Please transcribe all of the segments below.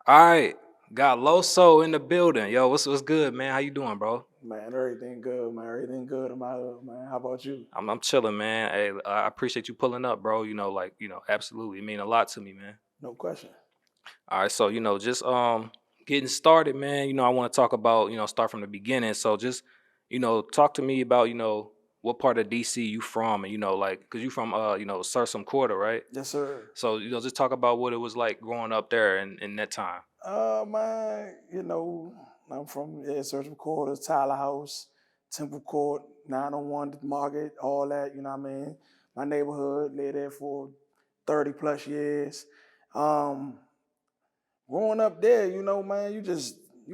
All right, got Loso in the building. Yo, what's good, man? How you doing, bro? Man, everything good, man. Everything good in my hood, man. How about you? I'm chilling, man. Hey, I appreciate you pulling up, bro. Absolutely, it mean a lot to me, man. No question. All right, so just getting started, man. I want to talk about start from the beginning. So just talk to me about what part of DC you from, and cause you from Sursum Corda, right? Yes, sir. So just talk about what it was like growing up there in that time. Man, I'm from Surgeon Quarters, Tyler House, Temple Court, 901 Market, all that, you know what I mean? My neighborhood, lived there for 30 plus years. Um, Growing up there, man, you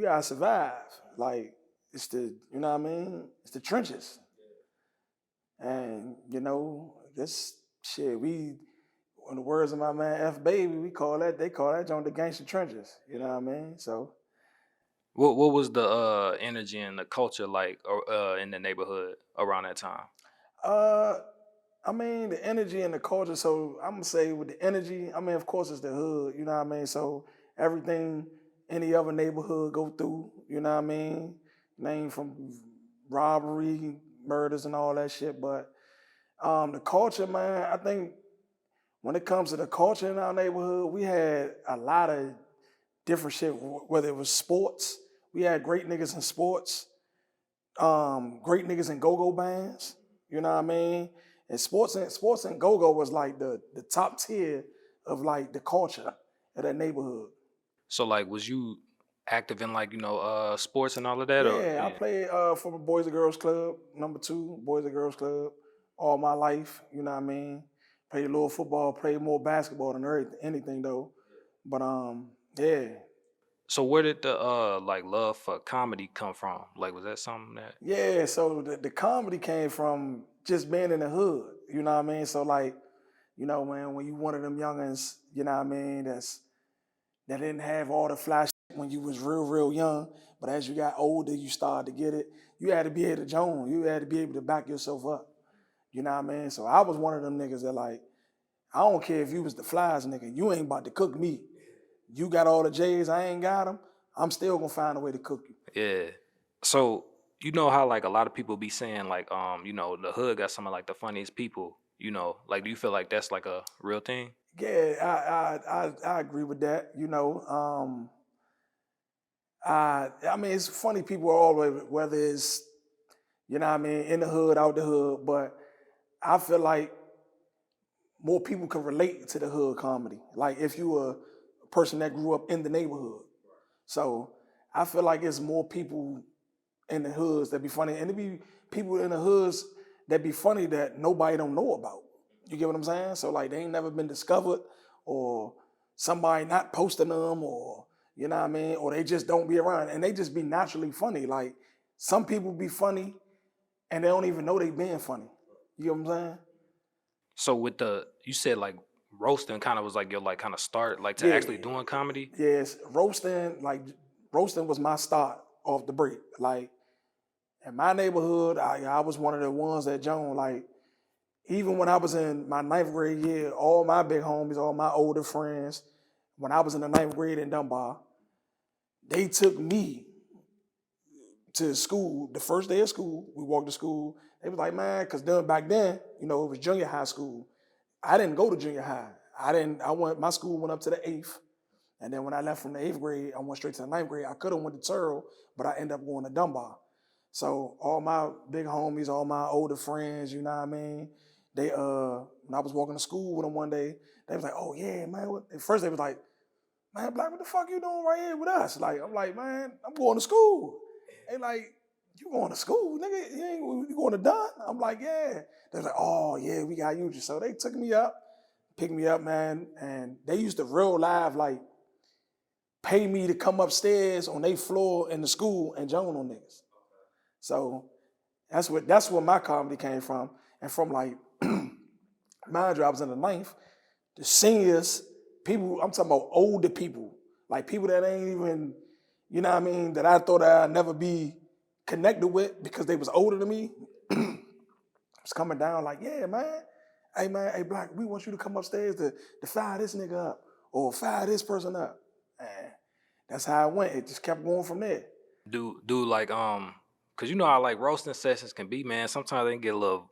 gotta survive. Like, you know what I mean? It's the trenches. And this shit, in the words of my man F Baby, they call that joint the gangster trenches. You know what I mean? So What was the energy and the culture like in the neighborhood around that time? uh I mean the energy and the culture, so I'm gonna say with the energy, I mean of course it's the hood, you know what I mean? So everything any other neighborhood go through, you know what I mean? Name from robbery, murders and all that shit. But the culture, man, I think when it comes to the culture in our neighborhood, we had a lot of different shit, whether it was sports. We had great niggas in sports, great niggas in go-go bands, you know what I mean? And sports and go-go was like the top tier of like the culture of that neighborhood. So like, was you active in sports and all of that, or Yeah, I yeah? played for the Boys and Girls Club, number two, Boys and Girls Club, all my life, you know what I mean? Played a little football, played more basketball than anything though. But yeah. So where did the love for comedy come from? Like, was that something that? Yeah, so the comedy came from just being in the hood, you know what I mean? So like, man, when you one of them youngins, you know what I mean, that didn't have all the flash when you was real young, but as you got older, you started to get it. You had to be able to join. You had to be able to back yourself up. You know what I mean? So I was one of them niggas that like, I don't care if you was the flies nigga, you ain't about to cook me. You got all the J's, I ain't got them. I'm still gonna find a way to cook you. Yeah. So you know how like a lot of people be saying like the hood got some of like the funniest people. Like do you feel like that's like a real thing? Yeah, I agree with that. I mean, it's funny people are always, whether it's, you know what I mean, in the hood, out the hood, but I feel like more people can relate to the hood comedy. Like if you a person that grew up in the neighborhood. So I feel like it's more people in the hoods that be funny. And it be people in the hoods that be funny that nobody don't know about. You get what I'm saying? So like they ain't never been discovered, or somebody not posting them, or you know what I mean, or they just don't be around and they just be naturally funny. Like some people be funny and they don't even know they being funny. You get what I'm saying? So with the you said like roasting kind of was like your like kind of start like to Yeah. actually doing comedy. Yes. Roasting was my start off the break. Like in my neighborhood, I was one of the ones that Joan, like, even when I was in my ninth grade year, all my big homies, all my older friends, when I was in the ninth grade in Dunbar, they took me to school the first day of school. We walked to school. They was like, man, because back then, it was junior high school. I didn't go to junior high. My school went up to the eighth. And then when I left from the eighth grade, I went straight to the ninth grade. I could have went to Turl, but I ended up going to Dunbar. So all my big homies, all my older friends, you know what I mean? They when I was walking to school with them one day, they was like, "Oh yeah, man." At first they was like, "Man, Black, what the fuck you doing right here with us?" Like I'm like, "Man, I'm going to school." They like, "You going to school, nigga? You going to Dunn?" I'm like, "Yeah." They're like, "Oh yeah, we got you." So they took me up, picked me up, man, and they used to real live like pay me to come upstairs on their floor in the school and join on niggas. So that's where my comedy came from. And from like mind you, I was in the ninth, the seniors, people, I'm talking about older people, like people that ain't even, you know what I mean, that I thought I'd never be connected with because they was older than me, was coming down like, yeah, man, hey Black, we want you to come upstairs to fire this nigga up or fire this person up. Man, that's how it went. It just kept going from there. Do like cause you know how like roasting sessions can be, man. Sometimes they can get a little,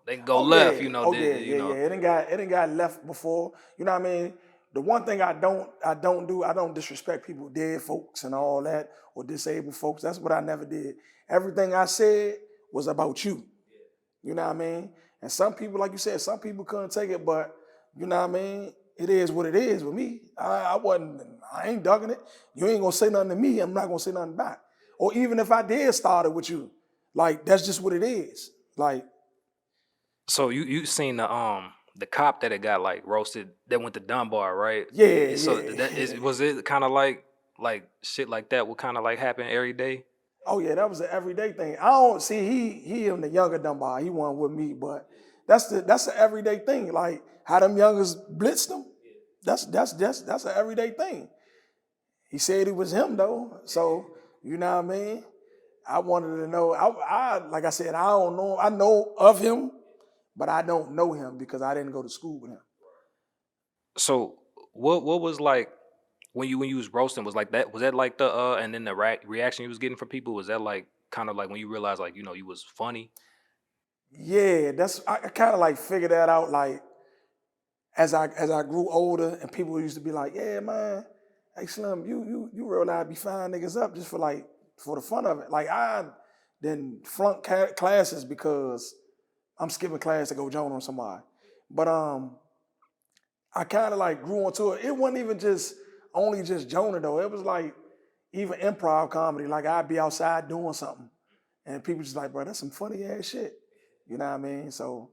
they can go Oh left, yeah, oh yeah, yeah, yeah. It ain't got left before. You know what I mean? The one thing I don't do, I don't disrespect people, dead folks and all that, or disabled folks. That's what I never did. Everything I said was about you. You know what I mean? And some people, like you said, some people couldn't take it, but you know what I mean? It is what it is with me. I ain't ducking it. You ain't gonna say nothing to me, I'm not gonna say nothing back. Or even if I did start it with you, like that's just what it is. Like, So you seen the cop that it got like roasted that went to Dunbar, right? yeah, So yeah. that is was it kind of like shit like that would kind of like happen every day? Oh yeah, that was an everyday thing. I don't see he and the younger Dunbar, he wasn't with me, but that's an everyday thing. Like how them youngers blitzed him. That's an everyday thing. He said it was him though, so you know what I mean. I wanted to know. I like I said, I don't know. I know of him, but I don't know him because I didn't go to school with him. So what was like when you was roasting was that like the and then the reaction you was getting from people was that like kind of like when you realized like you was funny? Yeah, that's I kind of like figured that out. Like as I grew older, and people used to be like, "Yeah, man, hey Slim, you realize I be fine niggas up just for the fun of it." Like I then flunk classes because I'm skipping class to go join on somebody. But I kind of like grew onto it. It wasn't even just only just Jonah though. It was like even improv comedy. Like I'd be outside doing something, and people just like, bro, that's some funny ass shit. You know what I mean? So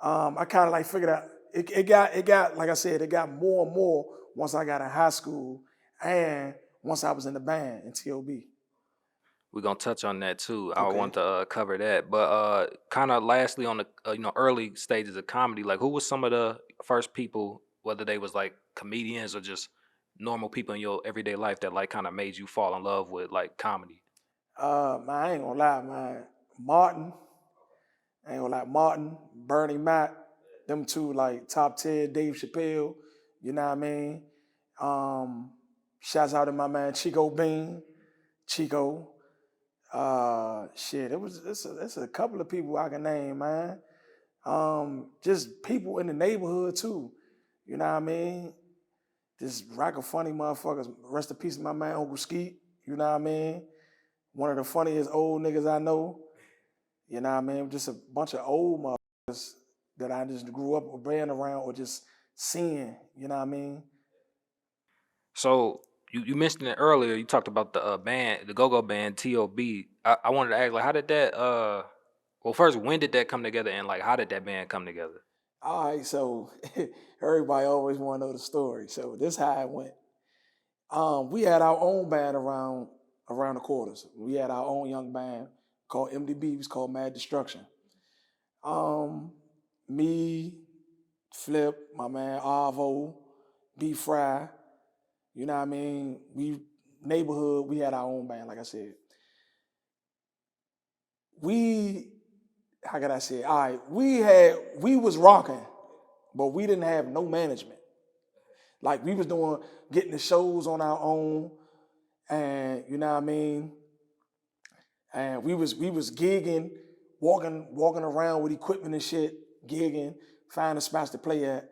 I kind of like figured out. It got like I said, it got more and more once I got in high school and once I was in the band in TOB. We're gonna touch on that too. I Okay. want to cover that, but kind of lastly on the early stages of comedy, like who was some of the first people, whether they was like comedians or just normal people in your everyday life that like kind of made you fall in love with like comedy? Man, I ain't gonna lie, man. Martin, I ain't gonna lie, Martin, Bernie Mac, them two like top 10, Dave Chappelle, you know what I mean? Um, Shouts out to my man Chico Bean, Chico. Shit, it's a couple of people I can name, man. Just people in the neighborhood too. You know what I mean? Just rack of funny motherfuckers. Rest in peace, my man Uncle Skeet. You know what I mean? One of the funniest old niggas I know. You know what I mean? Just a bunch of old motherfuckers that I just grew up or ran around or just seeing. You know what I mean? So you mentioned it earlier. You talked about the band, the go-go band T.O.B. I wanted to ask like how did that well first when did that come together and like how did that band come together? All right, so everybody always want to know the story. So this how it went. We had our own band around the quarters. We had our own young band called MDB. It was called Mad Destruction. Um, Me, Flip, my man Arvo, B Fry. You know what I mean? We had our own band, like I said. We How could I say it? All right, we was rocking, but we didn't have no management. Like we was getting the shows on our own, and you know what I mean? And we was gigging, walking around with equipment and shit, gigging, finding spots to play at.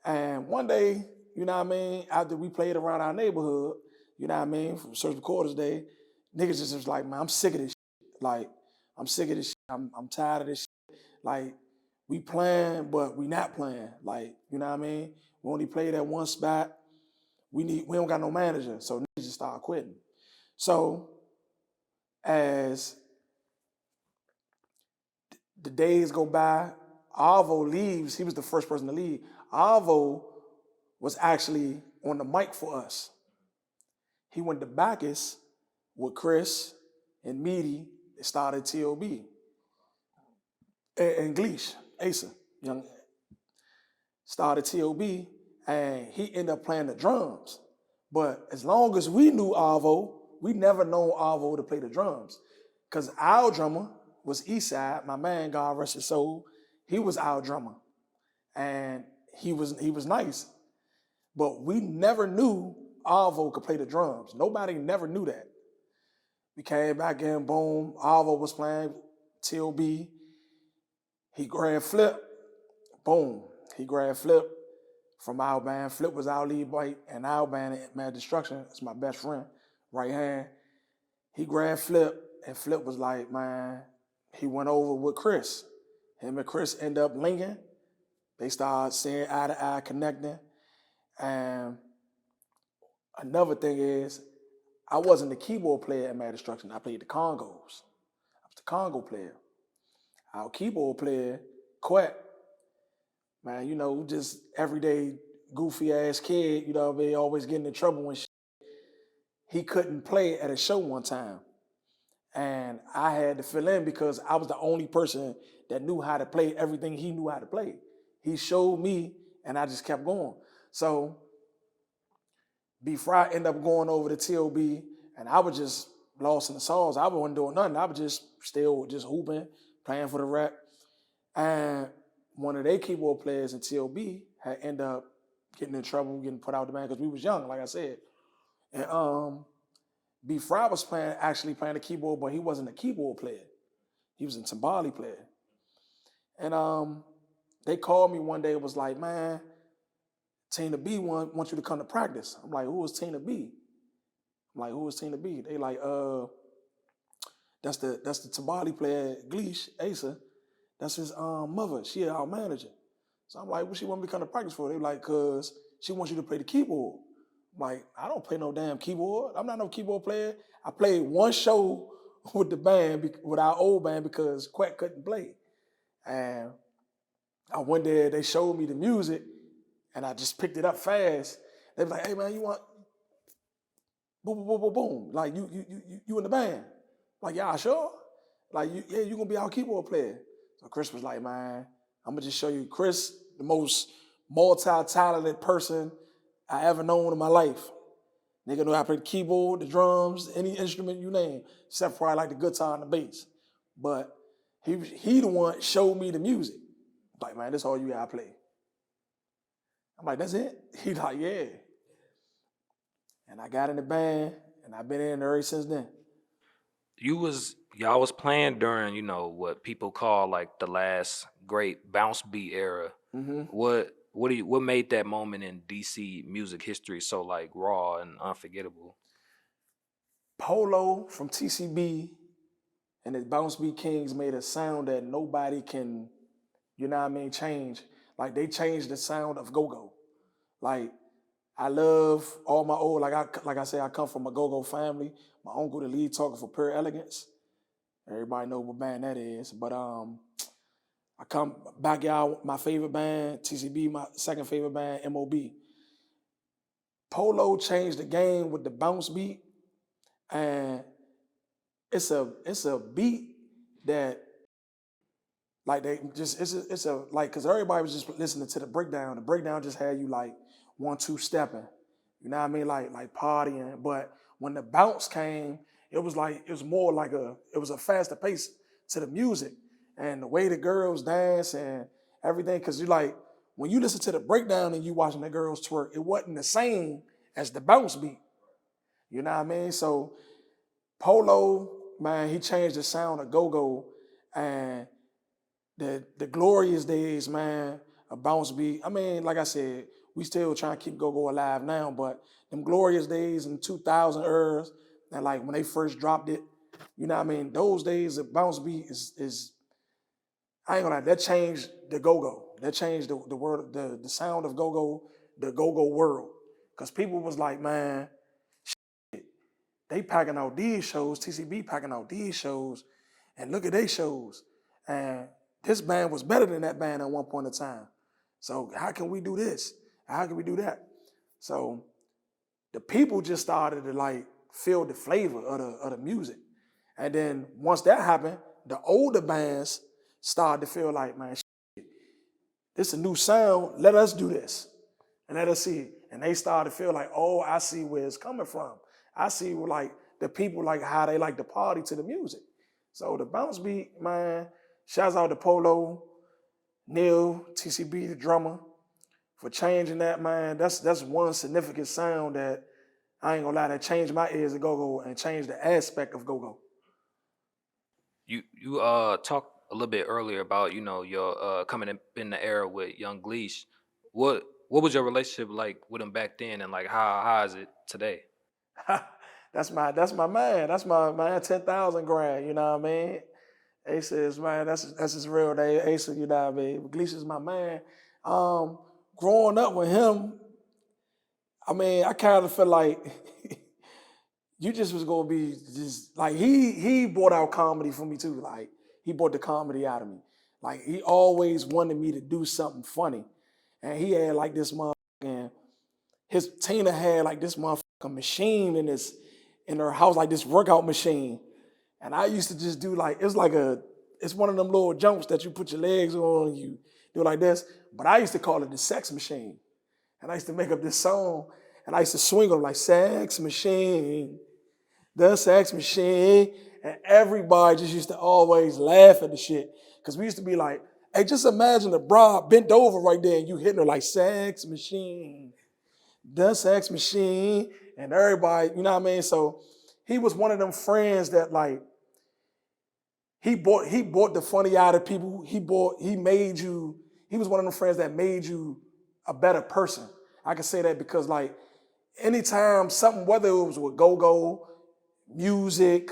And one day, you know what I mean, after we played around our neighborhood, you know what I mean, from Sursum Quarters Day, niggas just was like, man, I'm sick of this shit. Like, I'm sick of this shit. I'm tired of this shit. Like, we playing, but we not playing. Like, you know what I mean? We only played at one spot. We don't got no manager, so niggas just started quitting. So as the days go by, Arvo leaves. He was the first person to leave. Arvo was actually on the mic for us. He went to Bacchus with Chris and Meaty. They started TOB. And Gleesh, Asa, young, started TOB, and he ended up playing the drums. But as long as we knew Arvo, we never known Arvo to play the drums. Because our drummer was Eastside, my man, God rest his soul. He was our drummer. And he was nice. But we never knew Arvo could play the drums. Nobody never knew that. We came back in, boom, Arvo was playing TLB. He grabbed Flip, boom. He grabbed Flip from our band. Flip was our lead boy, and our band, Mad Destruction, is my best friend, right hand. He grabbed Flip, and Flip was like, man, he went over with Chris. Him and Chris end up linking. They started seeing eye to eye, connecting. And another thing is, I wasn't the keyboard player at Mad Destruction. I played the congos. I was the congo player. Our keyboard player, Quet, man, you know, just everyday goofy ass kid, you know what I mean, always getting in trouble and shit. He couldn't play at a show one time. And I had to fill in because I was the only person that knew how to play everything he knew how to play. He showed me, and I just kept going. So before I ended up going over to TLB, and I was just lost in the sauce. I wasn't doing nothing. I was just still just hooping, playing for the rep. And one of their keyboard players in TLB had ended up getting in trouble, getting put out the band because we was young, like I said. And before I was actually playing the keyboard, but he wasn't a keyboard player. He was a timbali player. And they called me one day. It was like, man, Tina B wants you to come to practice. I'm like, who is Tina B? I'm like, who is Tina B? They like, that's the timbali player, Gleesh, Asa. That's his mother. She our manager. So I'm like, what she want me to come to practice for? They like, cause she wants you to play the keyboard. I'm like, I don't play no damn keyboard. I'm not no keyboard player. I played one show with the band, with our old band, because Quack couldn't play. And I went there, they showed me the music, and I just picked it up fast. They was like, hey man, you want boom, boom, boom, boom, boom. Like you in the band. Like, yeah, sure. Like, you gonna be our keyboard player. So Chris was like, man, I'm gonna just show you. Chris, the most multi-talented person I ever known in my life. Nigga know how to play the keyboard, the drums, any instrument you name, except for I like the guitar and the bass. But he the one showed me the music. Like, man, this all you gotta play. I'm like, that's it? He like, yeah. And I got in the band, and I've been in there ever since then. Y'all was playing during, you know, what people call like the last great bounce beat era. Mm-hmm. What made that moment in DC music history so like raw and unforgettable? Polo from TCB and the Bounce Beat Kings made a sound that nobody can, you know what I mean, change. Like, they changed the sound of go-go. Like, I love all my old, like I say, I come from a go-go family. My uncle, the lead talker for Pure Elegance. Everybody know what band that is. But I come back out, my favorite band, TCB, my second favorite band, MOB. Polo changed the game with the bounce beat, and it's a beat that, like, they just it's a like, cause everybody was just listening to the breakdown. The breakdown just had you like 1-2 stepping, you know what I mean, like partying. But when the bounce came, it was more like it was a faster pace to the music and the way the girls dance and everything. Cause you like, when you listen to the breakdown and you watching the girls twerk, it wasn't the same as the bounce beat. You know what I mean? So Polo, man, he changed the sound of go-go, and the glorious days, man, of bounce beat. I mean, like I said, we still trying to keep go-go alive now, but them glorious days in 2000 eras, and like when they first dropped it, you know what I mean? Those days of bounce beat is I ain't gonna lie, that changed the go-go. That changed the world, the sound of go-go, the go-go world. Because people was like, man, they packing out these shows, TCB packing out these shows, and look at they shows. And this band was better than that band at one point in time. So how can we do this? How can we do that? So the people just started to like feel the flavor of the music. And then once that happened, the older bands started to feel like, man, this is a new sound. Let us do this. And let us see it. And they started to feel like, oh, I see where it's coming from. I see like the people, like how they like to party to the music. So the bounce beat, man, shouts out to Polo, Neil, TCB, the drummer, for changing that, man. That's one significant sound that I ain't gonna lie, that changed my ears to go-go and changed the aspect of go-go. You talked a little bit earlier about your coming in the era with Young Gleesh. What was your relationship like with him back then, and like how is it today? That's my man. That's my man 10,000 grand, you know what I mean? Ace is man, that's his real name. Ace, you know what I mean? Gleesh is my man. Growing up with him, I mean, I kind of feel like you just was gonna be just like he brought out comedy for me too. Like he brought the comedy out of me. Like he always wanted me to do something funny. And he had like this motherfucking his Tina had like this motherfucking machine in her house, like this workout machine. And I used to just do like it's one of them little jumps that you put your legs on and you do like this. But I used to call it the sex machine. And I used to make up this song and I used to swing them like sex machine, the sex machine. And everybody just used to always laugh at the shit. Cause we used to be like, hey, just imagine the broad bent over right there and you hitting her like sex machine, the sex machine. And everybody, you know what I mean? So he was one of them friends that like, he bought the funny out of people. He was one of them friends that made you a better person. I can say that because like anytime something, whether it was with go-go, music,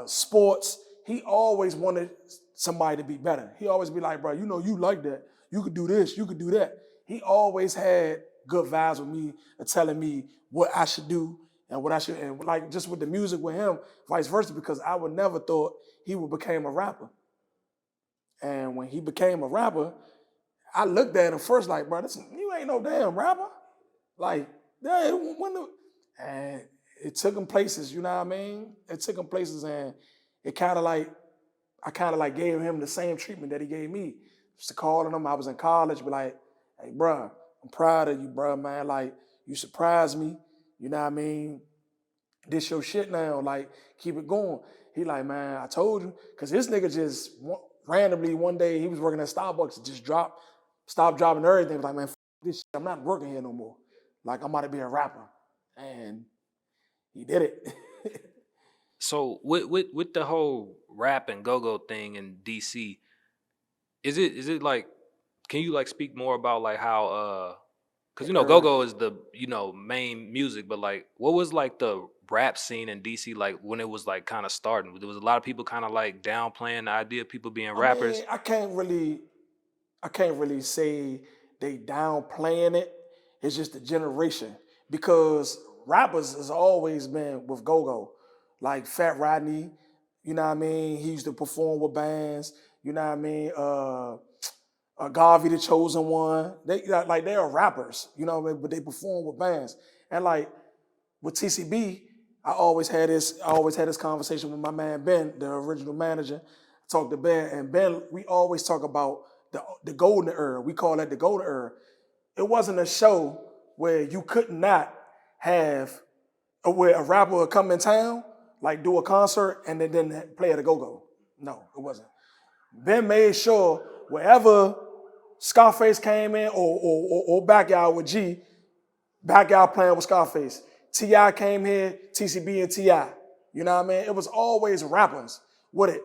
sports, he always wanted somebody to be better. He always be like, bro, you like that. You could do this, you could do that. He always had good vibes with me and telling me what I should do and what I should, and like just with the music with him, vice versa, because I would never thought he would become a rapper. And when he became a rapper, I looked at him first like, bro, you ain't no damn rapper. Like, yeah, and it took him places, you know what I mean? It took him places and it kind of like, I kind of like gave him the same treatment that he gave me. Just to calling him, I was in college, be like, hey, bro, I'm proud of you, bro, man. Like, you surprised me, you know what I mean? This your shit now, like, keep it going. He like, man, I told you. Because this nigga just randomly one day, he was working at Starbucks and just stopped dropping everything. Like, man, this shit, I'm not working here no more. Like, I'm about to be a rapper. And he did it. So with the whole rap and go-go thing in DC, is it like, can you like speak more about like how because go-go is the main music, but like what was like the rap scene in DC like when it was like kind of starting? There was a lot of people kind of like downplaying the idea of people being I mean, rappers. I can't really say they downplaying it. It's just the generation because rappers has always been with go-go, like Fat Rodney. You know what I mean? He used to perform with bands. You know what I mean? Garvey the Chosen One. They are rappers. You know what I mean? But they perform with bands. And like with TCB, I always had this conversation with my man Ben, the original manager. I talked to Ben, and Ben, we always talk about the golden era. We call that the golden era. It wasn't a show where you could not have where a rapper would come in town, like do a concert, and then play at a go-go. No, it wasn't. Ben made sure wherever Scarface came in or Backyard with G, Backyard playing with Scarface. T.I. came here, TCB and T.I. You know what I mean? It was always rappers with it.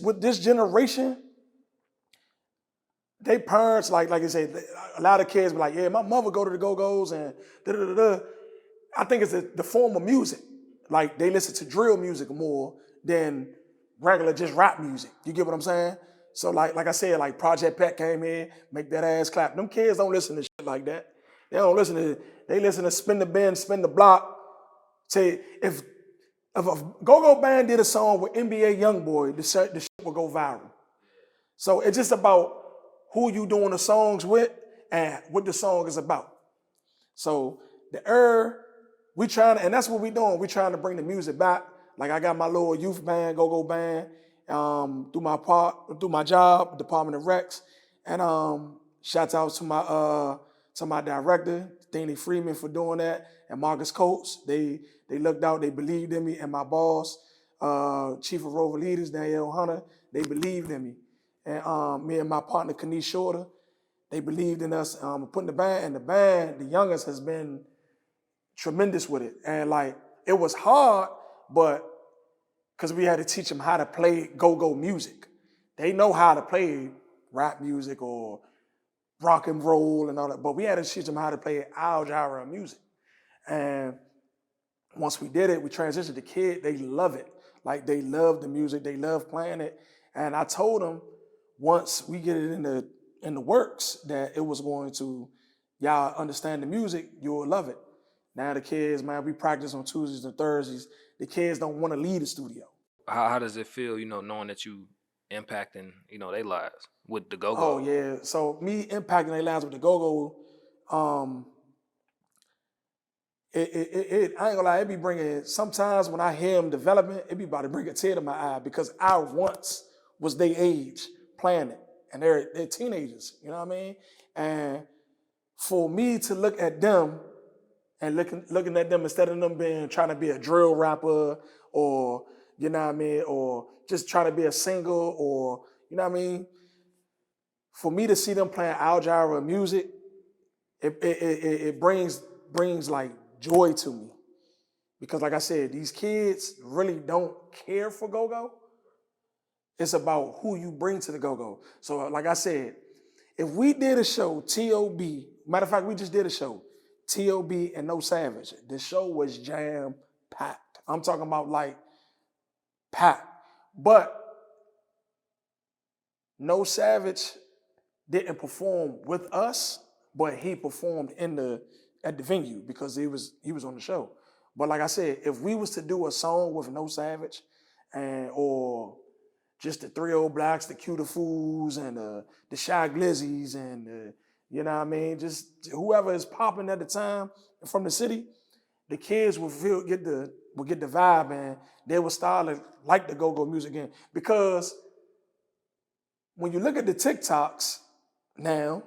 With this generation, they parents, like I say, a lot of kids be like, yeah, my mother go to the go-go's and da-da-da-da. I think it's the form of music. Like they listen to drill music more than regular just rap music. You get what I'm saying? So like I said, like Project Pat came in, make that ass clap. Them kids don't listen to shit like that. They listen to Spin the Bend, Spin the Block. Say if a go-go band did a song with NBA Youngboy, the shit would go viral. So it's just about who you doing the songs with and what the song is about. So and that's what we doing. We trying to bring the music back. Like I got my little youth band, go-go band, through my job, Department of Recs. And shouts out to my director, Danny Freeman, for doing that, and Marcus Coates. They looked out, they believed in me, and my boss, Chief of Rover Leaders, Danielle Hunter, they believed in me. And me and my partner, Kanish Shorter, they believed in us putting the band, and the band, the youngest, has been tremendous with it. And like, it was hard, but because we had to teach them how to play go-go music. They know how to play rap music or rock and roll and all that, but we had to teach them how to play our genre of music. And once we did it, we transitioned the kid. They love it. Like they love the music. They love playing it. And I told them once we get it in the works that it was going to, y'all understand the music, you'll love it. Now the kids, man, we practice on Tuesdays and Thursdays. The kids don't want to leave the studio. How does it feel, knowing that you impacting, their lives with the Oh go-go? yeah. So me impacting their lives with the go-go, um, I ain't gonna lie, it be bringing, sometimes when I hear them developing, it be about to bring a tear to my eye because I once was their age playing it. And they're teenagers, you know what I mean? And for me to look at them and looking at them instead of them being trying to be a drill rapper or, you know what I mean, or just trying to be a singer or, you know what I mean? For me to see them playing our genre of music, it brings like joy to me. Because like I said, these kids really don't care for go-go. It's about who you bring to the go-go. So like I said, if we did a show, T.O.B., matter of fact, we just did a show, T.O.B. and No Savage. The show was jam-packed. I'm talking about like packed. But No Savage didn't perform with us, but he performed at the venue because he was on the show. But like I said, if we was to do a song with No Savage or just the 3 Old Blacks, the Cue the Fools, and the Shy Glizzies, and you know what I mean, just whoever is popping at the time from the city, the kids will get the vibe, and they will start to like the go-go music again. Because when you look at the TikToks now,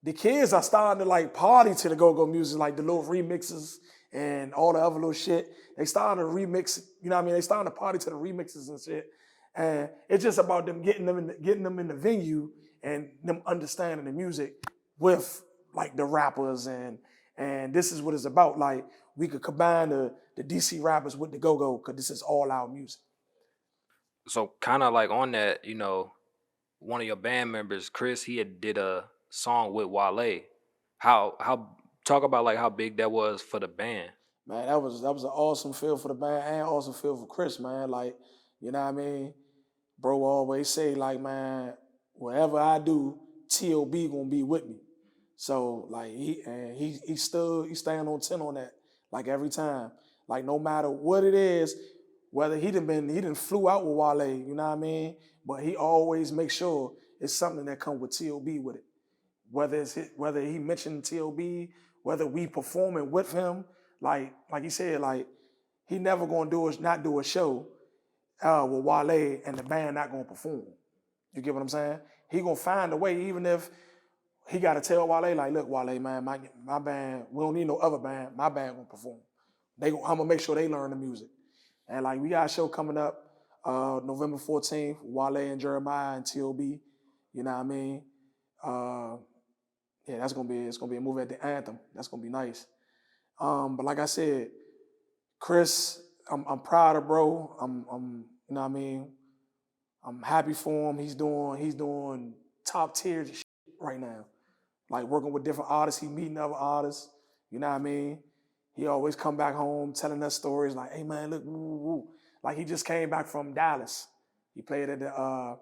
the kids are starting to like party to the go-go music, like the little remixes and all the other little shit. They starting to remix, you know what I mean? They starting to party to the remixes and shit. And it's just about them getting them in the venue and them understanding the music with like the rappers and this is what it's about. Like we could combine the DC rappers with the go-go because this is all our music. So kind of like on that, one of your band members, Chris, he did a song with Wale. How talk about like how big that was for the band. Man, that was an awesome feel for the band and awesome feel for Chris, man. Like, you know what I mean? Bro always say, like, man, whatever I do, T.O.B. gonna be with me. So like he stand on 10 on that, like every time. Like no matter what it is, whether he didn't flew out with Wale, you know what I mean? But he always makes sure it's something that come with T.O.B. with it. Whether he mentioned T.O.B., whether we performing with him, like he said, like he never gonna not do a show with Wale and the band not gonna perform. You get what I'm saying? He gonna find a way, even if he gotta tell Wale, like, look, Wale, man, my band, we don't need no other band. My band gonna perform. I'm gonna make sure they learn the music. And like we got a show coming up November 14th, Wale and Jeremiah and T.O.B. You know what I mean? Yeah, it's gonna be a movie at the Anthem. That's gonna be nice. But like I said, Chris, I'm proud of bro. I'm you know what I mean? I'm happy for him. He's doing top tier shit right now. Like working with different artists, he meeting other artists. You know what I mean? He always come back home telling us stories like, hey man, look, woo, woo, woo. Like he just came back from Dallas. He played at the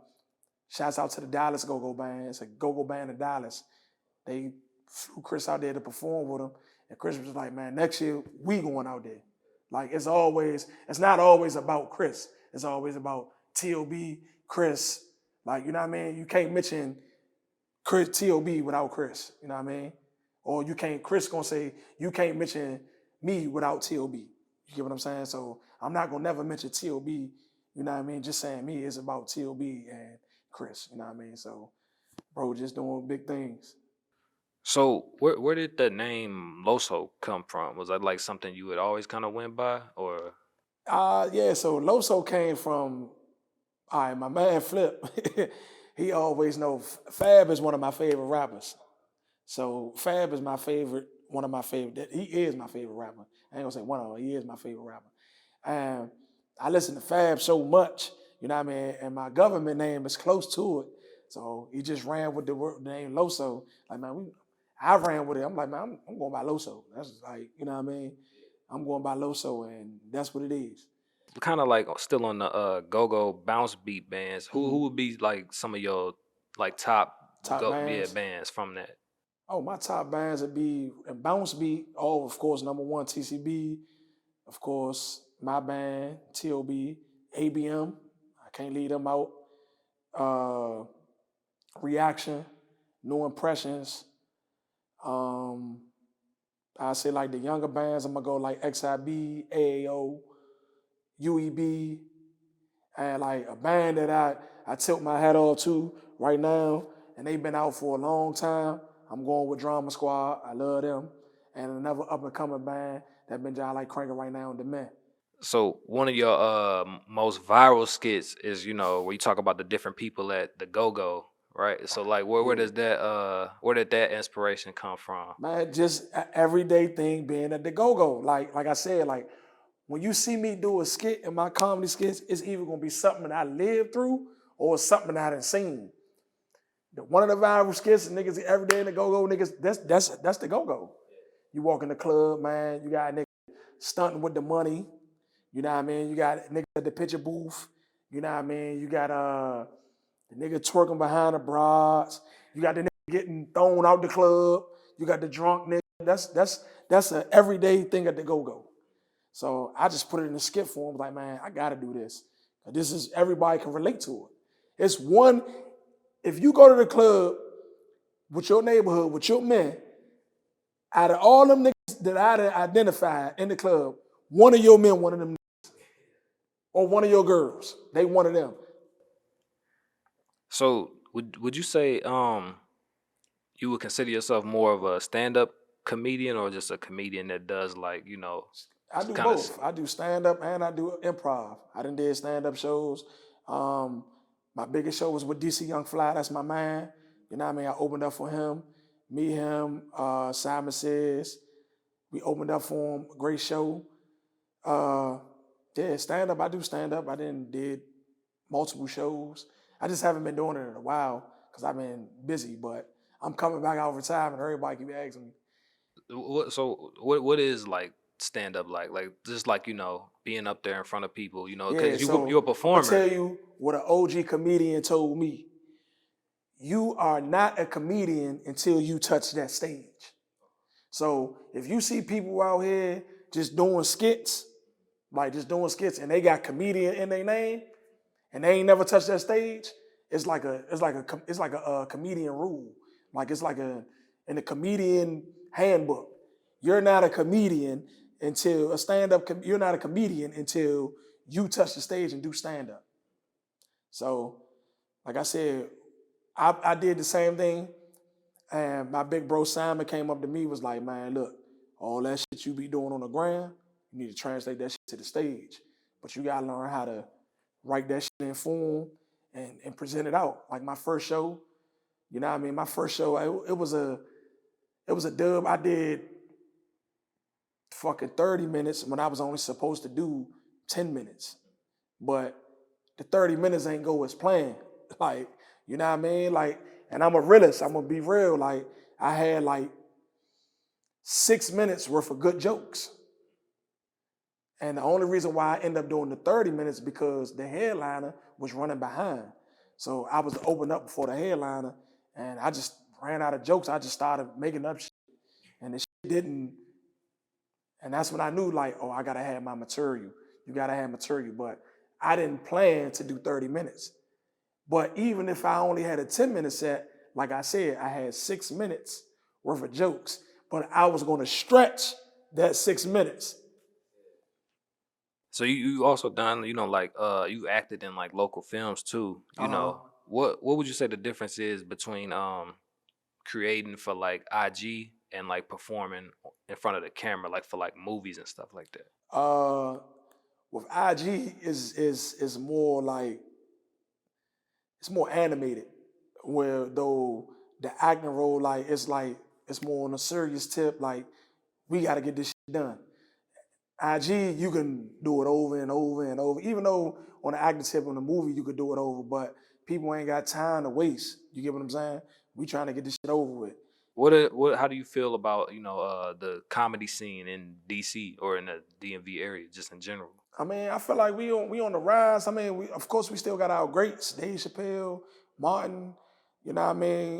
shouts out to the Dallas Go-Go Band. It's a go-go band in Dallas. They flew Chris out there to perform with him. And Chris was like, man, next year we going out there. Like it's not always about Chris. It's always about T.O.B., Chris. Like, you know what I mean? You can't mention T.O.B. without Chris. You know what I mean? Or Chris gonna say, you can't mention me without T.O.B. You get what I'm saying? So I'm not gonna never mention T.O.B., you know what I mean? Just saying me is about T.O.B. and Chris, you know what I mean? So, bro, just doing big things. So where did the name Loso come from? Was that like something you had always kind of went by, or? Yeah, so Loso came from, all right, my man Flip, he always know Fab is one of my favorite rappers. So Fab is my favorite one of my favorite. He is my favorite rapper. I ain't gonna say one of them. He is my favorite rapper. And I listen to Fab so much, you know what I mean? And my government name is close to it. So he just ran with the name Loso. Like, man, I ran with it. I'm like, man, I'm going by Loso. That's like, you know what I mean? I'm going by Loso, and that's what it is. Kind of like still on the go-go bounce beat bands. Who would be like some of your like top Top bands. bands from that? Oh, my top bands would be Bounce Beat. Oh, of course, number one, TCB. Of course, my band, TOB, ABM. I can't leave them out. Uh, Reaction, New Impressions. I say like the younger bands, I'm gonna go like XIB, AAO, UEB, and like a band that I tilt my hat off to right now, and they've been out for a long time. I'm going with Drama Squad. I love them, and another up and coming band that been down like cranking right now in the man. So one of your most viral skits is, you know, where you talk about the different people at the go-go, right? So like where Yeah. does that where did that inspiration come from? Man, just a everyday thing being at the go-go. Like I said, like when you see me do a skit in my comedy skits, it's either gonna be something that I lived through or something I done seen. One of the viral skits, niggas every day in the go-go, niggas, that's the go-go. You walk in the club, man, you got niggas stunting with the money, you know what I mean? You got niggas at the picture booth, you know what I mean? You got the nigga twerking behind the broads, you got the nigga getting thrown out the club, you got the drunk nigga. That's an everyday thing at the go-go. So I just put it in the skit form, like, man, I gotta do this. This is everybody can relate to it. It's one, if you go to the club with your neighborhood, with your men, out of all them niggas that I identified in the club, one of your men, one of them, or one of your girls, they one of them. So would you say you would consider yourself more of a stand-up comedian or just a comedian that does like, you know, I do kind of both. I do stand up and I do improv. I done did stand up shows. Um, my biggest show was with DC Young Fly. That's my man. You know what I mean? I opened up for him. Me, him, Simon Says. We opened up for him. Great show. Uh, yeah, stand up. I do stand up. I did multiple shows. I just haven't been doing it in a while because I've been busy. But I'm coming back out over time, and everybody keep asking me. what is like stand up like just like, you know, being up there in front of people, you know, Yeah, because so you're a I'm gonna tell performer. you what an OG comedian told me. You are not a comedian until you touch that stage. So if you see people out here just doing skits, like just doing skits, and they got comedian in their name, and they ain't never touched that stage, it's like a comedian rule. Like it's like in the comedian handbook. You're not a comedian until a stand-up. You're not a comedian until you touch the stage and do stand-up. So, like I said, I did the same thing, and my big bro Simon came up to me was like, "Man, look, all that shit you be doing on the ground, you need to translate that shit to the stage. But you gotta learn how to write that shit in form and present it out. Like my first show, you know what I mean? My first show, it was a dub. I did fucking 30 minutes when I was only supposed to do 10 minutes. But the 30 minutes ain't go as planned. Like, you know what I mean? Like, and I'm a realist. I'm gonna be real. Like, I had like 6 minutes worth of good jokes. And the only reason why I ended up doing the 30 minutes because the headliner was running behind. So I was to open up before the headliner, and I just ran out of jokes. I just started making up shit, and the shit didn't. And that's when I knew, like, oh, I gotta have my material. You gotta have material. But I didn't plan to do 30 minutes. But even if I only had a 10-minute set, like I said, I had 6 minutes worth of jokes. But I was gonna stretch that 6 minutes. So you also done, you know, like you acted in like local films too, you Uh-huh. know. What would you say the difference is between creating for like IG and like performing in front of the camera, like for like movies and stuff like that? Uh, with IG is more like it's more animated, where though the acting role like it's more on a serious tip. Like we got to get this shit done. IG, you can do it over and over and over. Even though on the acting tip on the movie, you could do it over, but people ain't got time to waste. You get what I'm saying? We trying to get this shit over with. What how do you feel about, the comedy scene in DC or in the DMV area just in general? I mean, I feel like we on the rise. I mean, of course we still got our greats, Dave Chappelle, Martin. You know what I mean?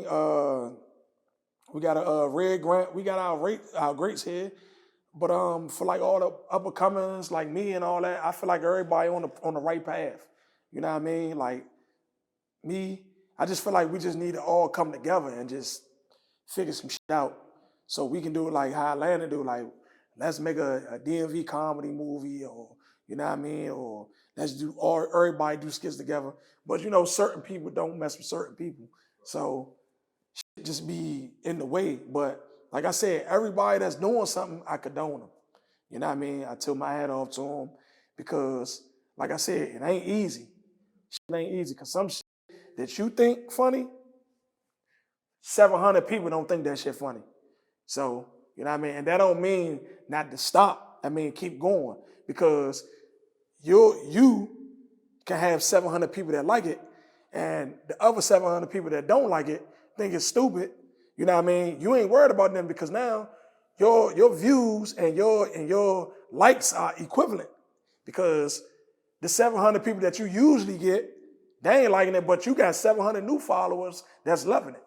We got a Red Grant. We got our greats here. But for like all the up and comings like me and all that, I feel like everybody on the right path. You know what I mean? Like me, I just feel like we just need to all come together and just figure some shit out. So we can do it like how Atlanta do, like let's make a DMV comedy movie, or you know what I mean, or let's do or everybody do skits together. But you know, certain people don't mess with certain people. So shit just be in the way. But like I said, everybody that's doing something, I condone them. You know what I mean? I took my hat off to them because, like I said, it ain't easy. Shit ain't easy because some shit that you think funny, 700 people don't think that shit funny. So, you know what I mean? And that don't mean not to stop. I mean, keep going because you can have 700 people that like it and the other 700 people that don't like it think it's stupid. You know what I mean? You ain't worried about them because now your views and your likes are equivalent because the 700 people that you usually get, they ain't liking it, but you got 700 new followers that's loving it.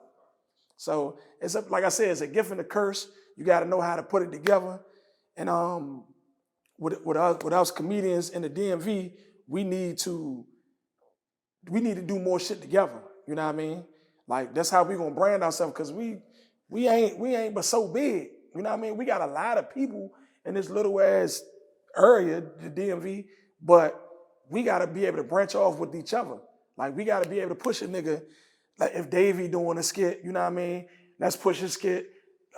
So it's like I said, it's a gift and a curse. You got to know how to put it together. And with us comedians in the DMV, we need to do more shit together. You know what I mean? Like that's how we gonna brand ourselves because we ain't but so big. You know what I mean? We got a lot of people in this little ass area, the DMV, but we gotta be able to branch off with each other. Like we gotta be able to push a nigga. Like if Davey doing a skit, you know what I mean? Let's push his skit.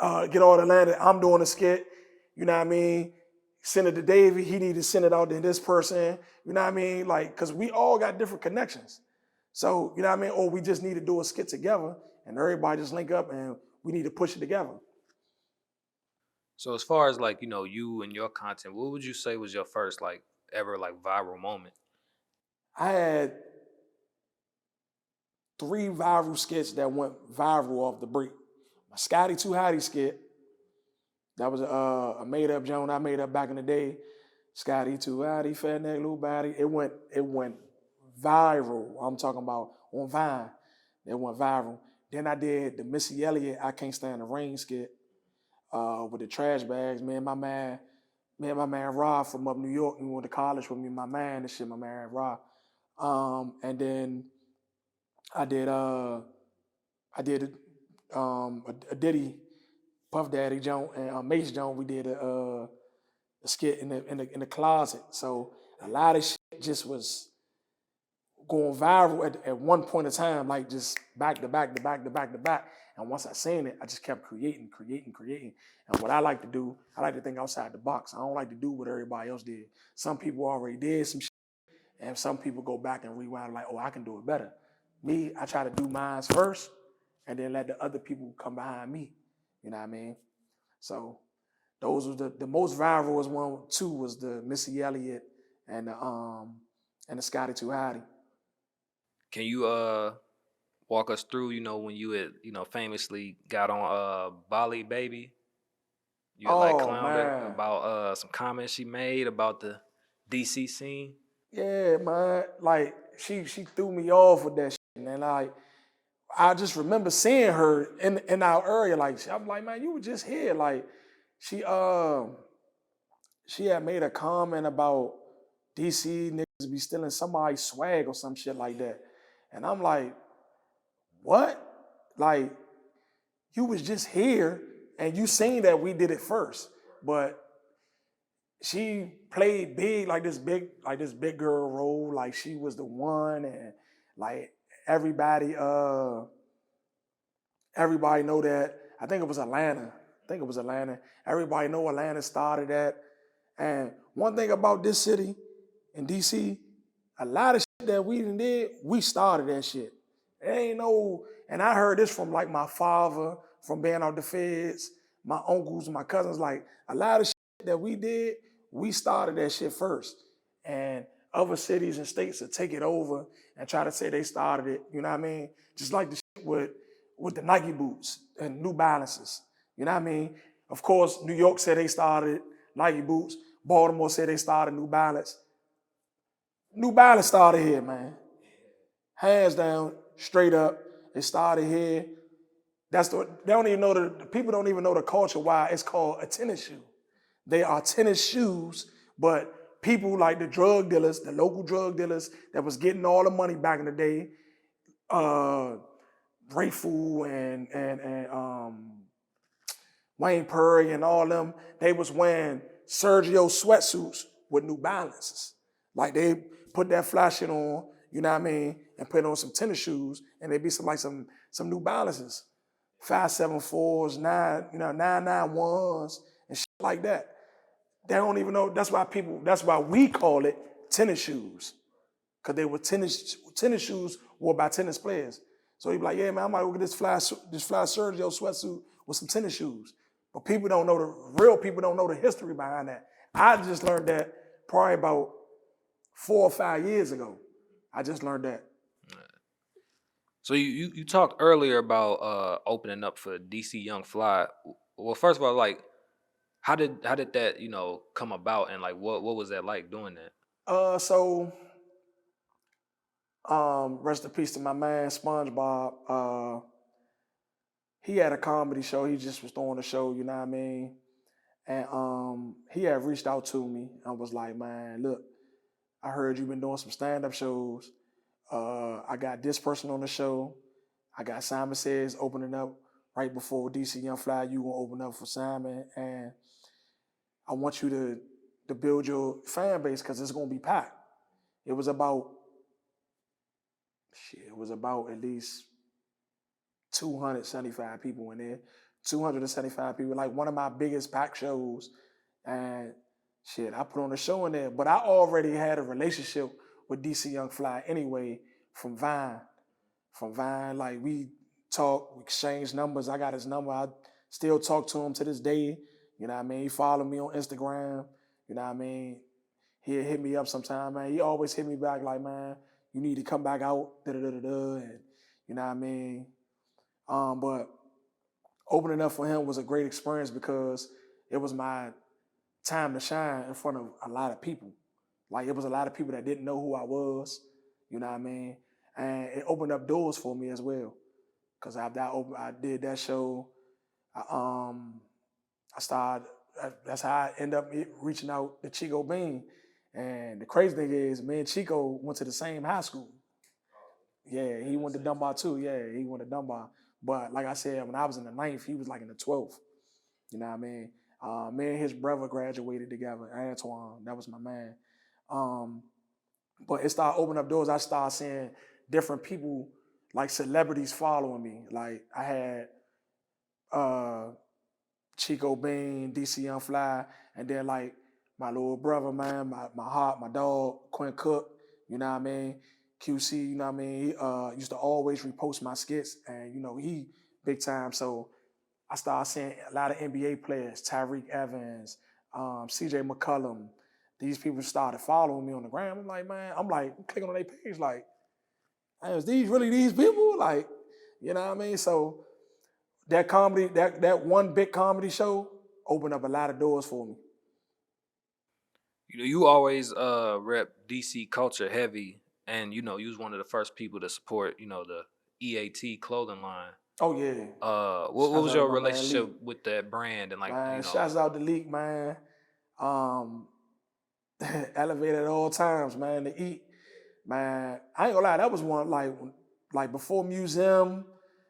Get all the land. I'm doing a skit. You know what I mean? Send it to Davey. He need to send it out to this person. You know what I mean? Like, cause we all got different connections. So, you know what I mean? Or we just need to do a skit together and everybody just link up and we need to push it together. So as far as like, you and your content, what would you say was your first like ever like viral moment? I had 3 viral skits that went viral off the break. My Scotty Too Hottie skit, that was a made up joint I made up back in the day. Scotty Too Hottie, fat neck, little body. It went viral. I'm talking about on Vine. It went viral. Then I did the Missy Elliott I Can't Stand the Rain skit with the trash bags. Me and my man Rob from up New York, he went to college with me, my man Rob. And then I did a Diddy Puff Daddy joint and Mace joint. We did a skit in the closet. So a lot of shit just was going viral at one point in time, like just back to back to back to back to back. And once I seen it, I just kept creating. And what I like to do, I like to think outside the box. I don't like to do what everybody else did. Some people already did some shit, and some people go back and rewind like, oh, I can do it better. Me, I try to do mine first, and then let the other people come behind me. You know what I mean? So those were the most viral was one. 2 was the Missy Elliott and the Scotty Too Hottie. Can you walk us through, when you had, famously got on Bali Baby? You had like Oh clowned her man, about some comments she made about the DC scene. yeah, man. Like she threw me off with that shit, and I just remember seeing her in our area. Like I'm like, man, you were just here. Like she she had made a comment about DC niggas be stealing somebody's swag or some shit like that. And I'm like, what? Like, you was just here and you seen that we did it first. But she played big, like this big girl role, like she was the one, and like everybody everybody know that. I think it was Atlanta. Everybody know Atlanta started that. And one thing about this city in DC, a lot of shit that we did, we started that shit. There ain't no, and I heard this from like my father, from being out the feds. my uncles, my cousins, like a lot of shit that we did, we started that shit first. And other cities and states will take it over and try to say they started it. You know what I mean? Just like the shit with the Nike boots and New Balances. You know what I mean? Of course, New York said they started Nike boots. Baltimore said they started New Balance. New Balance started here, man. Hands down, straight up. It started here. They don't even know the people don't even know the culture why it's called a tennis shoe. They are tennis shoes, but people like the drug dealers, the local drug dealers that was getting all the money back in the day, Rayful and Wayne Purry and all them, they was wearing Sergio sweatsuits with New Balances. Like they put that fly shit on, you know what I mean, and put on some tennis shoes, and they be some New Balances, 574s, 991s, and shit like that. They don't even know. That's why we call it tennis shoes, because they were tennis shoes worn by tennis players. So he'd be like, yeah, man, I might go get this fly Sergio sweatsuit with some tennis shoes. But real people don't know the history behind that. I just learned that probably about 4 or 5 years ago. I just learned that. So you talked earlier about opening up for DC Young Fly. Well, first of all, like how did that come about, and like what was that like doing that? Rest in peace to my man SpongeBob. He had a comedy show. He just was throwing a show, you know what I mean? And he had reached out to me and was like, man, look, I heard you've been doing some stand-up shows. I got this person on the show. I got Simon Says opening up right before DC Young Fly. You gonna open up for Simon, and I want you to build your fan base because it's gonna be packed. It was about at least 275 people in there. 275 people, like one of my biggest pack shows. And shit, I put on a show in there. But I already had a relationship with DC Young Fly anyway from Vine. From Vine, like we talk, we exchange numbers. I got his number. I still talk to him to this day. You know what I mean? He followed me on Instagram. You know what I mean? He'll hit me up sometime, man. He always hit me back like, man, you need to come back out, da-da-da-da-da. And you know what I mean? But opening up for him was a great experience because it was my time to shine in front of a lot of people. Like it was a lot of people that didn't know who I was, you know what I mean? And it opened up doors for me as well. Cause after I did that show, that's how I ended up reaching out to Chico Bean. And the crazy thing is, me and Chico went to the same high school. Yeah, he went to Dunbar too. Yeah, he went to Dunbar. But like I said, when I was in the 9th, he was like in the 12th. You know what I mean? Me and his brother graduated together, Antoine. That was my man. But it started opening up doors. I started seeing different people, like celebrities following me. Like I had Chico Bean, DC Young Fly, and then like my little brother, man, my heart, my dog, Quinn Cook, you know what I mean? QC, you know what I mean? He used to always repost my skits, and he big time. So I started seeing a lot of NBA players, Tyreek Evans, CJ McCollum. These people started following me on the gram. I'm clicking on their page, like, hey, is these really these people? Like, you know what I mean? So that comedy, that one big comedy show opened up a lot of doors for me. You always rep DC culture heavy, and you was one of the first people to support the EAT clothing line. Oh yeah. What was your relationship with that brand, and like man, shouts out to Leak, man. Elevated at all times, man. To eat, man. I ain't gonna lie, that was one like before Museum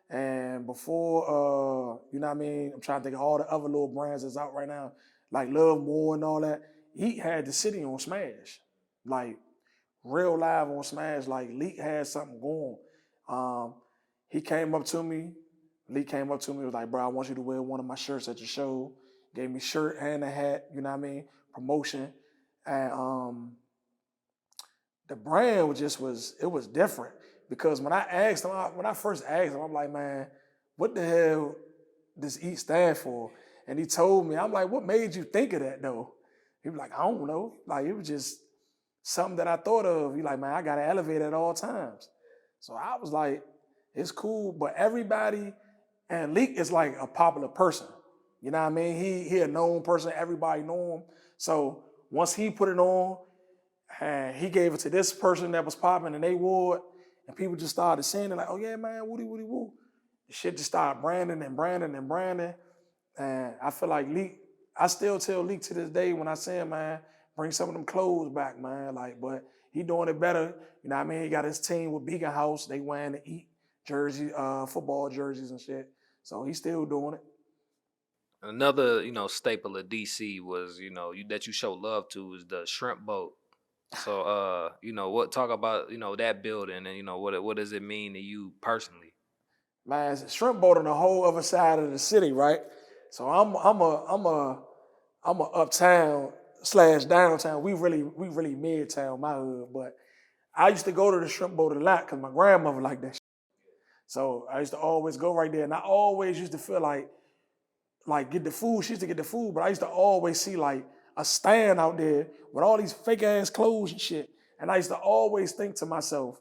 and before you know what I mean. I'm trying to think of all the other little brands that's out right now, like Love More and all that. He had the city on Smash, like real live on Smash. Like Leak had something going. He came up to me. Lee came up to me, was like, bro, I want you to wear one of my shirts at your show. Gave me shirt and a hat, you know what I mean? Promotion. And the brand was different. Because when I first asked him, I'm like, man, what the hell does EAT stand for? And he told me, I'm like, what made you think of that though? He was like, I don't know. Like, it was just something that I thought of. He like, man, I got to elevate at all times. So I was like, it's cool, but everybody, and Leak is like a popular person. You know what I mean? He a known person, everybody know him. So once he put it on, and he gave it to this person that was popping and they wore it, and people just started saying it like, oh yeah, man, woody, woody, woo. The shit just started branding and branding and branding. And I feel like Leak, I still tell Leak to this day when I say him, man, bring some of them clothes back, man. Like, but he doing it better. You know what I mean? He got his team with Beacon House. They wearing the Eat jersey, football jerseys and shit. So he's still doing it. Another, staple of DC was, that you show love to is the shrimp boat. So, what talk about, that building and, what does it mean to you personally? Man, it's a shrimp boat on the whole other side of the city, right? So I'm a uptown slash downtown. We really midtown, my hood. But I used to go to the shrimp boat a lot because my grandmother liked that shit. So I used to always go right there. And I always used to feel like get the food. She used to get the food, but I used to always see like a stand out there with all these fake ass clothes and shit. And I used to always think to myself,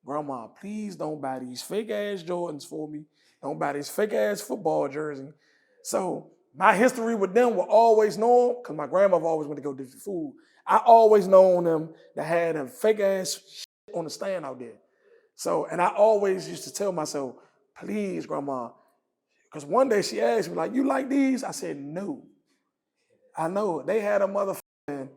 Grandma, please don't buy these fake ass Jordans for me. Don't buy this fake ass football jersey. So my history with them will always know because my grandmother always went to go get the food. I always known them that had a fake ass shit on the stand out there. So, and I always used to tell myself, please, Grandma, because one day she asked me, like, you like these? I said, no. I know. They had a motherfucking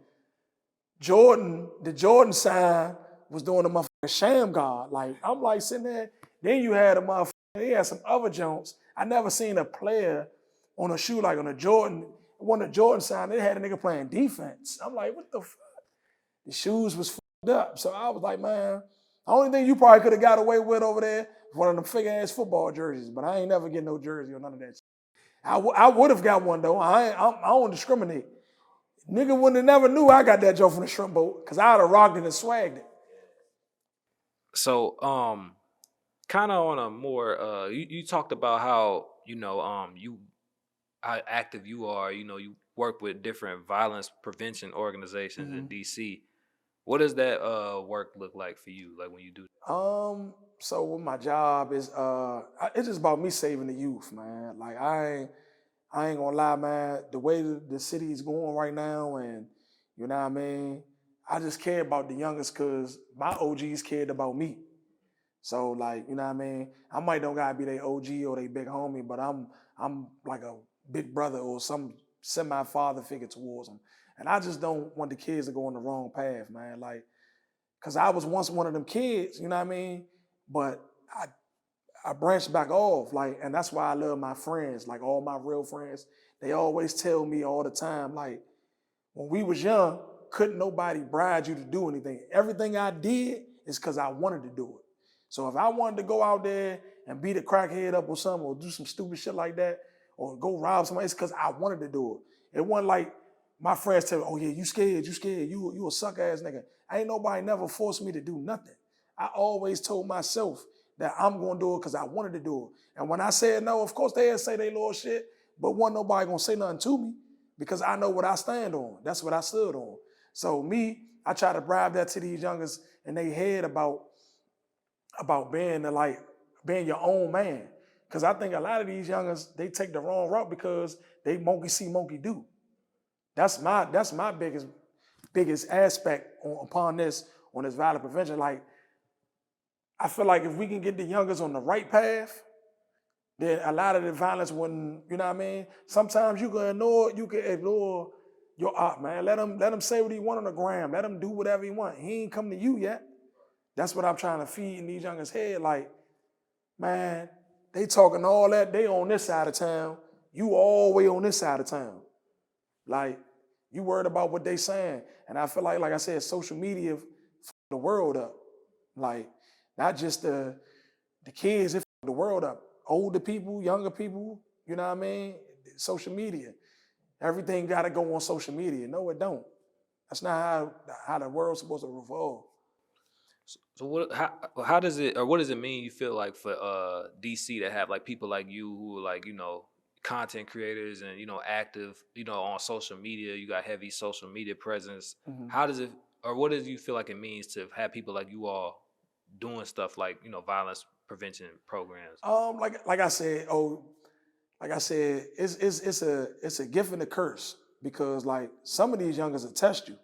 Jordan, the Jordan sign was doing a motherfucking sham god. Like, I'm like sitting there. Then you had a motherfucker, they had some other Jones. I never seen a player on a shoe like on a Jordan, one of the Jordan sign, they had a nigga playing defense. I'm like, what the fuck? The shoes was fucked up. So I was like, man, the only thing you probably could have got away with over there was one of them fake ass football jerseys, but I ain't never get no jersey or none of that shit. I would have got one though. I don't discriminate. Nigga wouldn't have never knew I got that joke from the shrimp boat because I'd have rocked it and swagged it. So, kind of on a more, you talked about how, how active you are, you work with different violence prevention organizations in DC. What does that work look like for you? Like when you do? So what my job is, it's just about me saving the youth, man. Like I ain't gonna lie, man. The way the city is going right now, and you know what I mean. I just care about the youngest because my OGs cared about me. So like, you know what I mean. I might don't gotta be their OG or their big homie, but I'm like a big brother or some semi-father figure towards them. And I just don't want the kids to go on the wrong path, man. Like, cause I was once one of them kids, you know what I mean. But I branched back off, like, and that's why I love my friends, like all my real friends. They always tell me all the time, like, when we was young, couldn't nobody bribe you to do anything. Everything I did is because I wanted to do it. So if I wanted to go out there and beat a crackhead up or something, or do some stupid shit like that, or go rob somebody, it's because I wanted to do it. It wasn't like my friends tell me, oh yeah, you scared, you a suck ass nigga. Ain't nobody never forced me to do nothing. I always told myself that I'm gonna do it because I wanted to do it. And when I said no, of course they'd say they little shit, but wasn't nobody gonna say nothing to me because I know what I stand on. That's what I stood on. So me, I try to bribe that to these youngers in their head about being your own man. Because I think a lot of these youngers, they take the wrong route because they monkey see, monkey do. That's my biggest aspect upon this, on this violent prevention. Like, I feel like if we can get the youngers on the right path, then a lot of the violence wouldn't, you know what I mean? Sometimes you can ignore your op, man. Let him say what he want on the gram. Let him do whatever he want. He ain't come to you yet. That's what I'm trying to feed in these youngers' head. Like, man, they talking all that. They on this side of town. You all the way on this side of town. Like, you worried about what they saying. And I feel like I said, social media the world up. Like, not just the kids, it the world up. Older people, younger people, you know what I mean? Social media. Everything got to go on social media. No, it don't. That's not how the world's supposed to revolve. So how does it, or what does it mean you feel like for DC to have like people like you who are like, content creators and active on social media. You got heavy social media presence. Mhm. How does it, or what does you feel like it means to have people like you all doing stuff like violence prevention programs? Like I said, it's a gift and a curse because like some of these youngers will test you.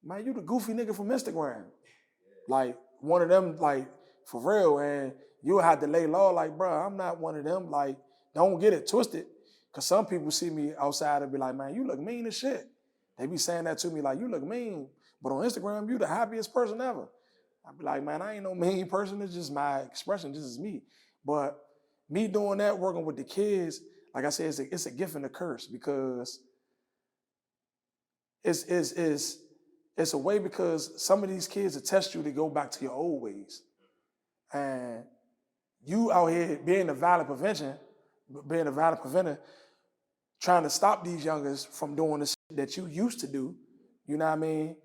Man, you the goofy nigga from Instagram. Like one of them, like for real, and you'll have to lay low, like, bro, I'm not one of them. Like, don't get it twisted. Cause some people see me outside and be like, man, you look mean as shit. They be saying that to me, like, you look mean. But on Instagram, you the happiest person ever. I be like, man, I ain't no mean person. It's just my expression. This is me. But me doing that, working with the kids, like I said, it's a gift and a curse because it's a way because some of these kids will test you to go back to your old ways. And you out here being a violent preventer, trying to stop these youngers from doing the shit that you used to do, you know what I mean?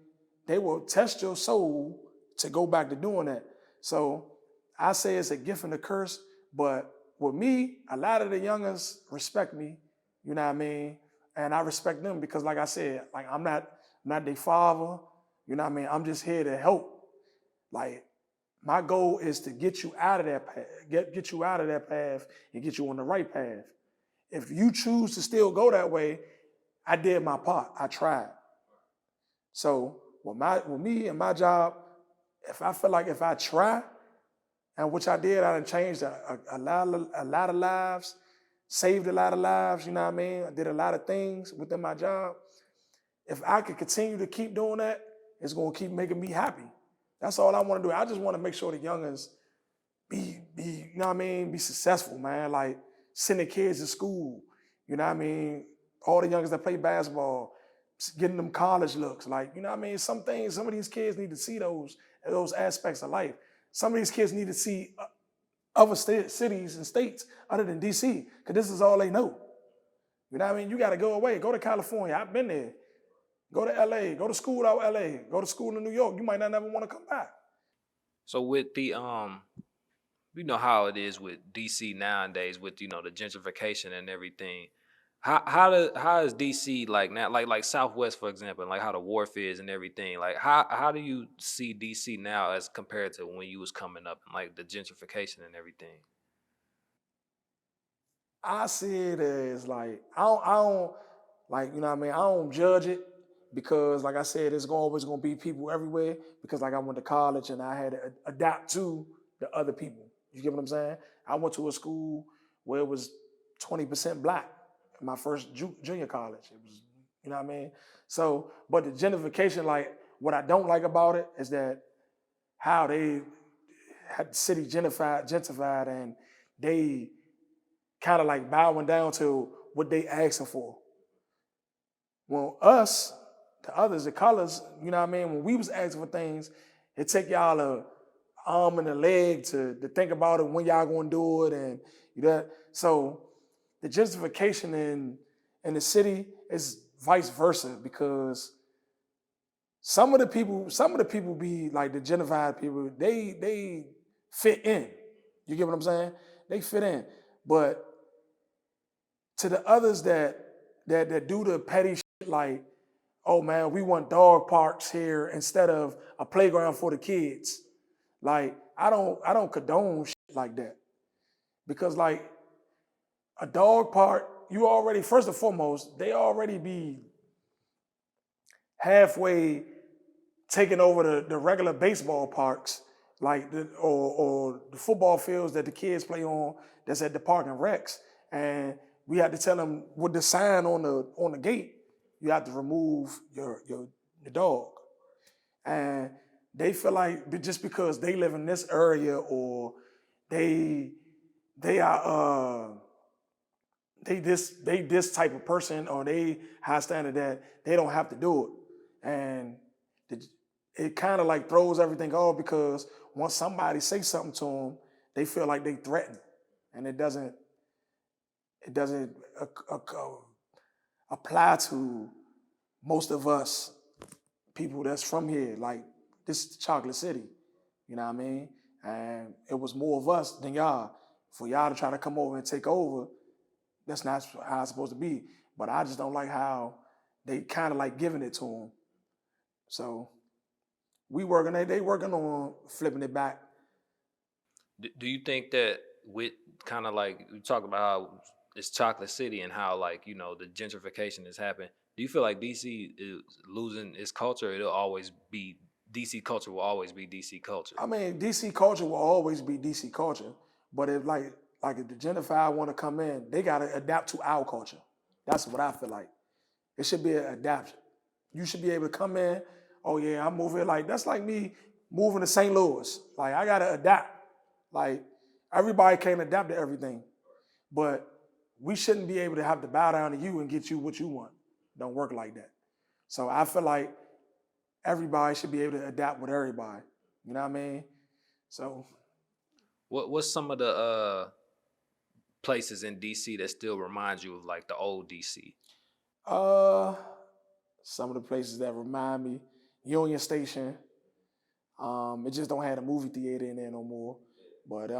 They will test your soul to go back to doing that. So I say it's a gift and a curse, but with me, a lot of the youngers respect me, you know what I mean? And I respect them because like I said, like I'm not their father, you know what I mean? I'm just here to help. Like my goal is to get you out of that path, get you out of that path and get you on the right path. If you choose to still go that way, I did my part. I tried. So with me and my job, if I feel like if I try, and which I did, I done changed a lot of lives, saved a lot of lives, you know what I mean? I did a lot of things within my job. If I could continue to keep doing that, it's gonna keep making me happy. That's all I wanna do. I just wanna make sure the youngins be, you know what I mean, be successful, man. Like sending kids to school, you know what I mean? All the youngins that play basketball, getting them college looks, like, you know what I mean? Some of these kids need to see those aspects of life. Some of these kids need to see other cities and states other than DC, because this is all they know. You know what I mean? You got to go away. Go to California. I've been there. Go to LA. Go to school out LA. Go to school in New York. You might not never want to come back. So with the you know how it is with DC nowadays with the gentrification and everything. How is DC like now, like Southwest for example, like how the warfare is and everything. Like how do you see DC now as compared to when you was coming up and like the gentrification and everything? I see it as like I don't like, you know what I mean. I don't judge it because like I said, it's always gonna be people everywhere. Because like I went to college and I had to adapt to the other people. You get what I'm saying? I went to a school where it was 20% black in my first junior college. It was, you know what I mean. So, but the gentrification, like what I don't like about it is that how they had the city gentrified and they kind of like bowing down to what they asking for. Well, us, the others, the colors, you know what I mean? When we was asking for things, it take y'all a arm and a leg to think about it when y'all gonna do it and you know. So the justification in the city is vice versa because some of the people be like the gentrified people, they fit in. You get what I'm saying? They fit in. But to the others that do the petty shit like, oh man, we want dog parks here instead of a playground for the kids. Like I don't condone shit like that. Because like a dog park, you already, first and foremost, they already be halfway taking over the regular baseball parks, like or the football fields that the kids play on that's at the park and recs. And we had to tell them with the sign on the gate, you have to remove your dog. And they feel like just because they live in this area or they are they this type of person or they high standard that they don't have to do it. And it kind of like throws everything off because once somebody say something to them, they feel like they threaten, and it doesn't apply to most of us people that's from here. Like this is the Chocolate City, you know what I mean? And it was more of us than y'all. For y'all to try to come over and take over, that's not how it's supposed to be. But I just don't like how they kind of like giving it to them. So they working on flipping it back. Do you think that with kind of like you talk about how it's Chocolate City and how like the gentrification has happened? Do you feel like DC is losing its culture? It'll always be DC culture will always be DC culture. I mean, DC culture will always be DC culture, but if like if the gentrified want to come in, they gotta adapt to our culture. That's what I feel like. It should be an adaptation. You should be able to come in. Oh yeah, I'm moving. Like that's like me moving to St. Louis. Like I gotta adapt. Like everybody can't adapt to everything, but we shouldn't be able to have to bow down to you and get you what you want. Don't work like that. So I feel like everybody should be able to adapt with everybody. You know what I mean? So What's some of the places in DC that still remind you of like the old DC? uh some of the places that remind me, Union Station. It just don't have a movie theater in there no more. But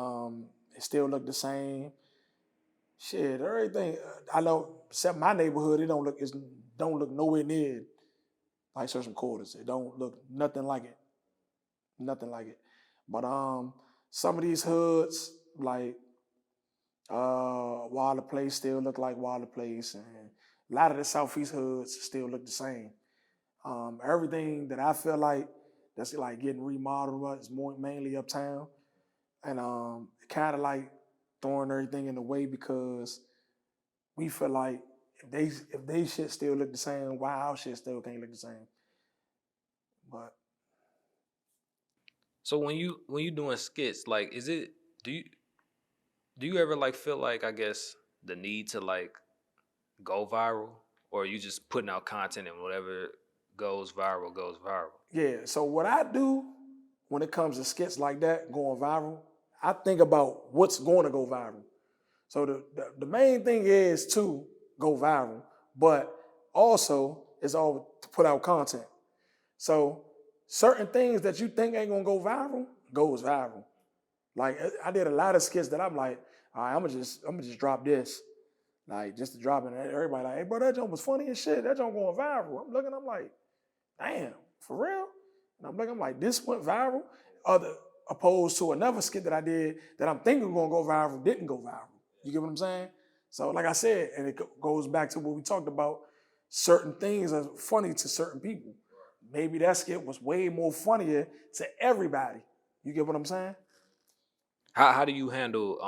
it still look the same. Shit, everything I know, except my neighborhood, it don't look nowhere near like Sursum Cordas. It don't look nothing like it. Nothing like it. But some of these hoods, like Wilder Place still look like Wilder Place, and a lot of the Southeast hoods still look the same. Everything that I feel like that's like getting remodeled is more mainly uptown, and kind of like throwing everything in the way because we feel like if they shit still look the same, why our shit still can't look the same? But So when you doing skits, like do you do you ever like feel like I guess the need to like go viral, or are you just putting out content and whatever goes viral goes viral? yeah, so what I do when it comes to skits like that going viral, I think about what's going to go viral. So the main thing is to go viral, but also it's all to put out content. So certain things that you think ain't gonna go viral goes viral. Like I did a lot of skits that I'm like, all right, I'm gonna just drop this, like just to drop it. And everybody like, hey bro, that joke was funny as shit. That joke going viral. I'm looking, I'm like, damn, for real? And I'm like, this went viral. Other opposed to another skit that I did that I'm thinking gonna go viral didn't go viral. You get what I'm saying? So like I said, and it goes back to what we talked about. Certain things are funny to certain people. Maybe that skit was way more funnier to everybody. You get what I'm saying? How do you handle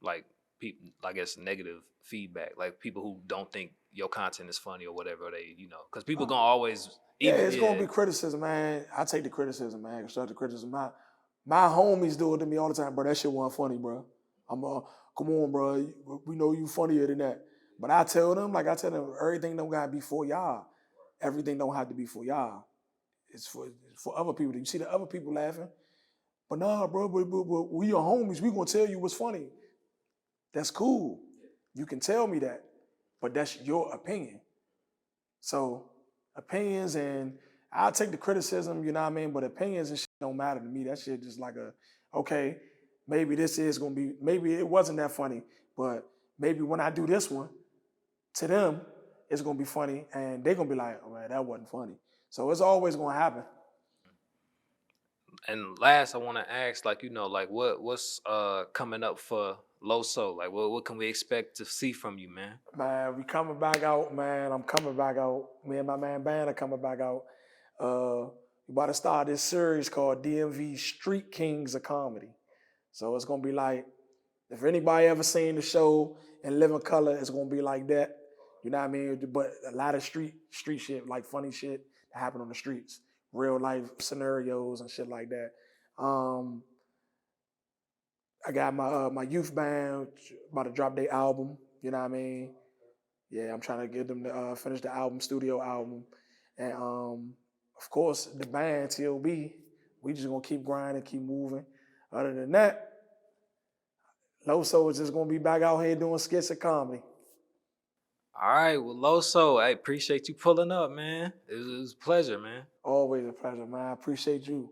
like people, I guess, negative feedback, like people who don't think your content is funny or whatever, they because people gonna always Yeah, even it's gonna be criticism, man. I take the criticism, man. Constructive criticism. My homies do it to me all the time, bro. That shit wasn't funny, bro. I'm come on, bro. We know you funnier than that. But I tell them, everything don't gotta be for y'all. Everything don't have to be for y'all. It's for other people. You see the other people laughing, but nah, bro. But we your homies. We gonna tell you what's funny. That's cool. You can tell me that, but that's your opinion. So opinions, and I'll take the criticism, you know what I mean? But opinions and shit don't matter to me. That shit just like okay, maybe this is gonna be, maybe it wasn't that funny, but maybe when I do this one, to them, it's gonna be funny, and they're gonna be like, oh man, that wasn't funny. So it's always gonna happen. And last, I want to ask, like, like what's coming up for Loso? Like, what can we expect to see from you, man? Man, we coming back out, man. I'm coming back out. Me and my man Band are coming back out. We about to start this series called DMV Street Kings of Comedy. So it's gonna be like, if anybody ever seen the show in living color, it's gonna be like that. You know what I mean? But a lot of street shit, like funny shit that happen on the streets, real life scenarios and shit like that. I got my youth band about to drop their album. You know what I mean? Yeah, I'm trying to get them to finish the album, studio album, and of course the band TLB. We just gonna keep grinding, keep moving. Other than that, Loso is just gonna be back out here doing skits and comedy. All right, well, Loso, I appreciate you pulling up, man. It was a pleasure, man. Always a pleasure, man. I appreciate you.